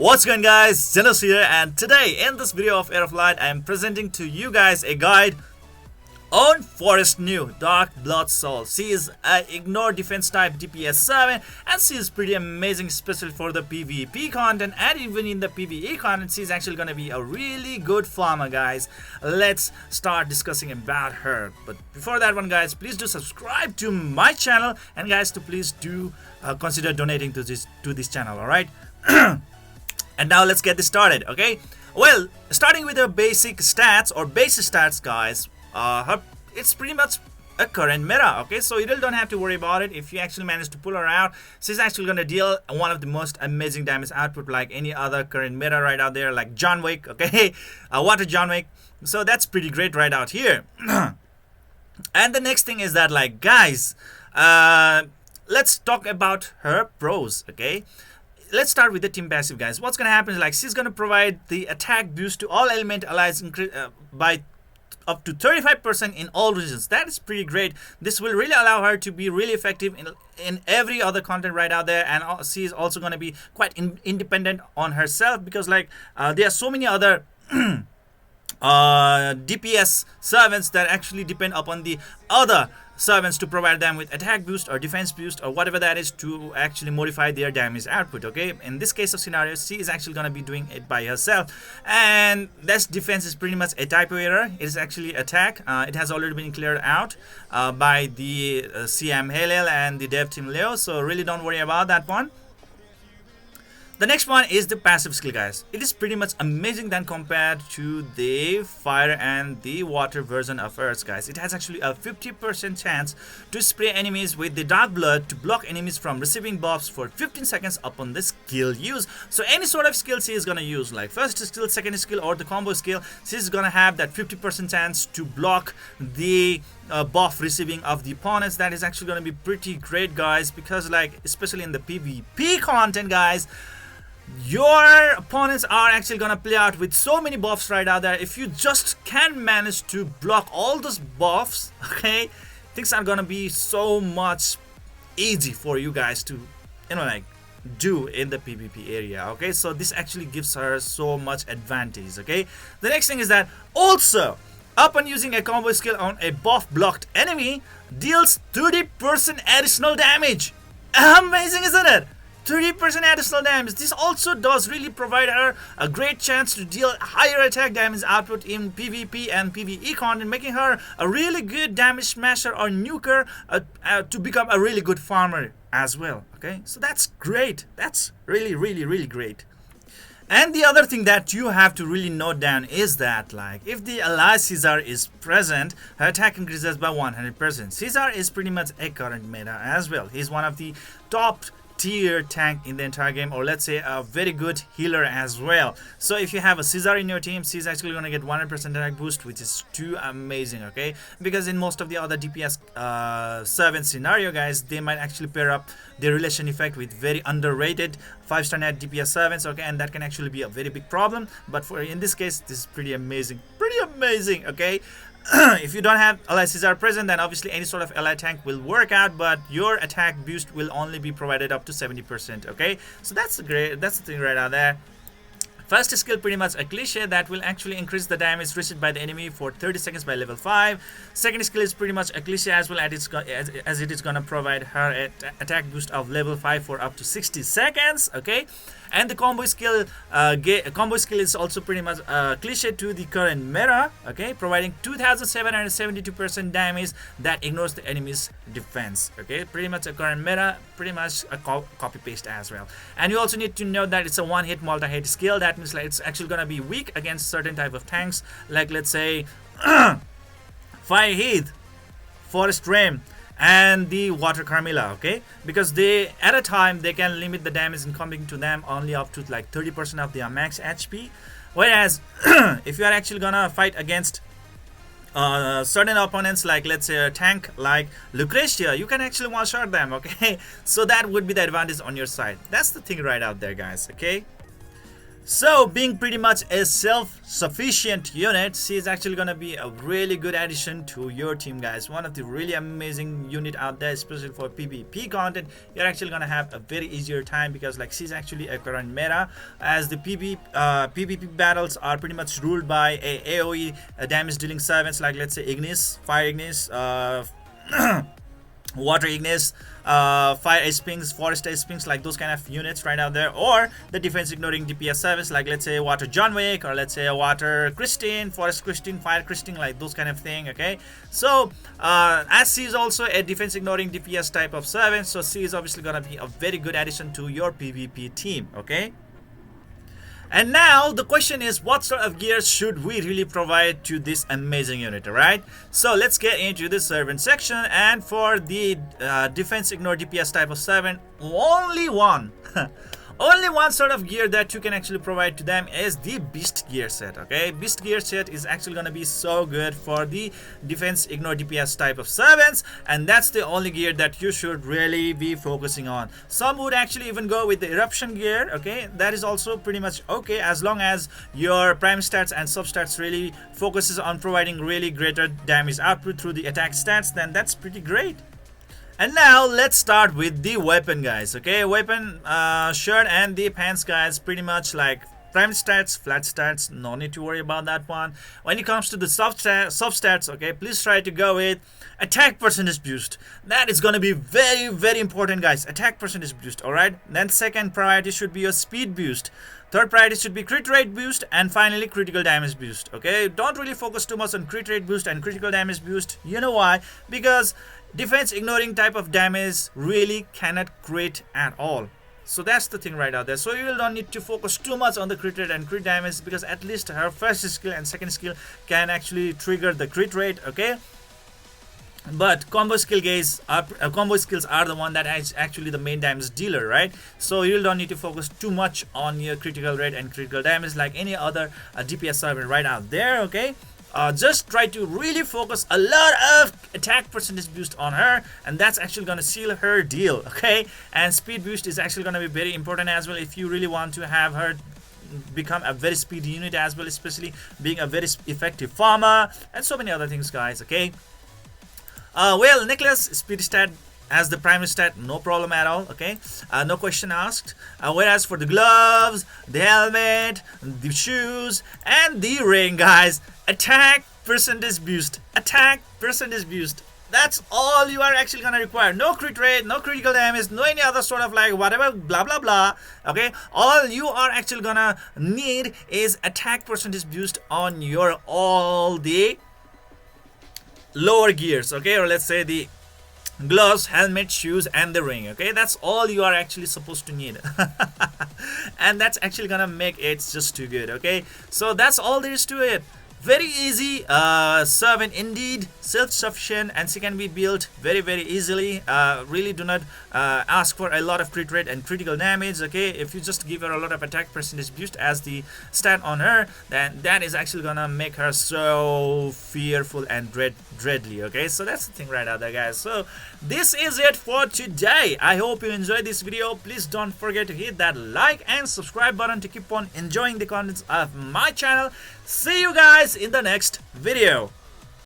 What's going guys, Zennosh here, and today in this video of Air of Light I am presenting to you guys a guide on Forest New Dark Blood Soul. She is a ignore defense type DPS 7 and she is pretty amazing, especially for the PvP content, and even in the PvE content she is actually going to be a really good farmer guys. Let's start discussing about her, but before that one guys, please do subscribe to my channel, and guys to please do consider donating to this channel, alright? And now let's get this started, okay? Well, starting with her basic stats or basic stats, guys, it's pretty much a current meta, okay? So you really don't have to worry about it. If you actually manage to pull her out, she's actually going to deal one of the most amazing damage output like any other current meta right out there, like John Wick, okay? Water John Wick. So that's pretty great right out here. And the next thing is that, like, guys, let's talk about her pros, okay? Let's start with the team passive, guys. What's gonna happen is, like, she's gonna provide the attack boost to all element allies by up to 35% in all regions. That is pretty great. This will really allow her to be really effective in every other content right out there, and she is also gonna be quite independent on herself, because like there are so many other DPS servants that actually depend upon the other servants to provide them with attack boost or defense boost or whatever that is to actually modify their damage output, okay? In this case of scenario, she is actually going to be doing it by herself, and this defense is pretty much a typo error. It is actually attack. It has already been cleared out by the CM HoL and the dev team Leo, so really don't worry about that one. The next one is the passive skill, guys. It is pretty much amazing than compared to the fire and the water version of Earth, guys. It has actually a 50% chance to spray enemies with the dark blood to block enemies from receiving buffs for 15 seconds upon the skill use. So any sort of skill she is gonna use, like first skill, second skill, or the combo skill, she's gonna have that 50% chance to block the buff receiving of the opponents. That is actually gonna be pretty great, guys, because like especially in the PvP content, guys, your opponents are actually gonna play out with so many buffs right out there. If you just can manage to block all those buffs, okay, things are gonna be so much easy for you guys to, you know, like do in the PvP area, okay? So this actually gives her so much advantage, okay? The next thing is that also upon using a combo skill on a buff blocked enemy, deals 30% additional damage. Amazing, isn't it? 30% additional damage. This also does really provide her a great chance to deal higher attack damage output in PvP and PvE content, making her a really good damage smasher or nuker to become a really good farmer as well, okay? So that's great. That's really great. And the other thing that you have to really note down is that, like, if the ally Caesar is present, her attack increases by 100%. Caesar is pretty much a current meta as well. He's one of the top tier tank in the entire game, or let's say a very good healer as well. So if you have a Caesar in your team, she's actually going to get 100% attack boost, which is too amazing, okay? Because in most of the other DPS servant scenario, guys, they might actually pair up the relation effect with very underrated 5-star net DPS servants, okay? And that can actually be a very big problem, but for in this case, this is pretty amazing, okay? If you don't have ally Caesar present, then obviously any sort of ally tank will work out, but your attack boost will only be provided up to 70%, okay? So that's great. That's the thing right out there. First skill, pretty much a cliche that will actually increase the damage received by the enemy for 30 seconds by level 5. Second skill is pretty much a cliche as well, as it is gonna provide her an attack boost of level 5 for up to 60 seconds, okay? And the combo skill is also pretty much cliche to the current meta, okay, providing 2772% damage that ignores the enemy's defense, okay? Pretty much a current meta, pretty much a copy paste as well. And you also need to know that it's a one-hit multi-hit skill. That means like it's actually gonna be weak against certain type of tanks, like let's say Fire Heath, Forest Ram, and the Water Carmilla, okay? Because they, at a time, they can limit the damage incoming to them only up to like 30% of their max HP. Whereas, if you are actually gonna fight against certain opponents, like let's say a tank like Lucretia, you can actually one-shot them, okay? So that would be the advantage on your side. That's the thing right out there, guys, okay? So, being pretty much a self-sufficient unit, she is actually gonna be a really good addition to your team, guys. One of the really amazing unit out there, especially for PvP content. You're actually gonna have a very easier time because like she's actually a current meta, as the PvP battles are pretty much ruled by a AoE damage dealing servants, like let's say Ignis, Fire Ignis, Water Ignis, Fire Sphinx, Forest Sphinx, like those kind of units right out there, or the defense ignoring DPS service, like let's say Water John Wick, or let's say a Water Christine, Forest Christine, Fire Christine, like those kind of thing. Okay, so as she is also a defense ignoring DPS type of servant, so she is obviously gonna be a very good addition to your PvP team. Okay. And now the question is, what sort of gear should we really provide to this amazing unit, alright? So let's get into the servant section, and for the defense ignore DPS type of servant, only one only one sort of gear that you can actually provide to them is the Beast gear set. Okay, Beast gear set is actually gonna be so good for the defense ignore DPS type of servants, and that's the only gear that you should really be focusing on. Some would actually even go with the Eruption gear. Okay, that is also pretty much okay as long as your prime stats and substats really focuses on providing really greater damage output through the attack stats, then that's pretty great. And now let's start with the weapon, guys. Okay, weapon, shirt and the pants, guys, pretty much like prime stats, flat stats, no need to worry about that one. When it comes to the substats, okay, please try to go with attack percentage boost. That is going to be very, very important, guys. Attack percentage boost, alright? Then second priority should be your speed boost. Third priority should be crit rate boost, and finally critical damage boost. Okay, don't really focus too much on crit rate boost and critical damage boost. You know why? Because defense ignoring type of damage really cannot crit at all. So that's the thing right out there. So you will not need to focus too much on the crit rate and crit damage, because at least her first skill and second skill can actually trigger the crit rate. Okay, but combo skills are the one that is actually the main damage dealer, right? So you don't need to focus too much on your critical rate and critical damage like any other DPS server right out there. Okay, just try to really focus a lot of attack percentage boost on her, and that's actually going to seal her deal. Okay, and speed boost is actually going to be very important as well if you really want to have her become a very speedy unit as well, especially being a very effective farmer and so many other things, guys. Okay, well, necklace speed stat as the primary stat, no problem at all. Okay, no question asked. Whereas for the gloves, the helmet, the shoes, and the ring, guys, attack percentage boost, attack percentage boost. That's all you are actually gonna require. No crit rate, no critical damage, no any other sort of like whatever blah blah blah. Okay, all you are actually gonna need is attack percentage boost on your all the lower gears. Okay, or let's say the gloves, helmet, shoes, and the ring. Okay, that's all you are actually supposed to need. And that's actually gonna make it just too good. Okay, so that's all there is to it. Very easy servant indeed, self-sufficient, and she can be built very very easily. Really do not ask for a lot of crit rate and critical damage. Okay, if you just give her a lot of attack percentage boost as the stat on her, then that is actually gonna make her so fearful and dreadly. Okay, so that's the thing right out there, guys. So this is it for today. I hope you enjoyed this video. Please don't forget to hit that like and subscribe button to keep on enjoying the contents of my channel. See you guys in the next video.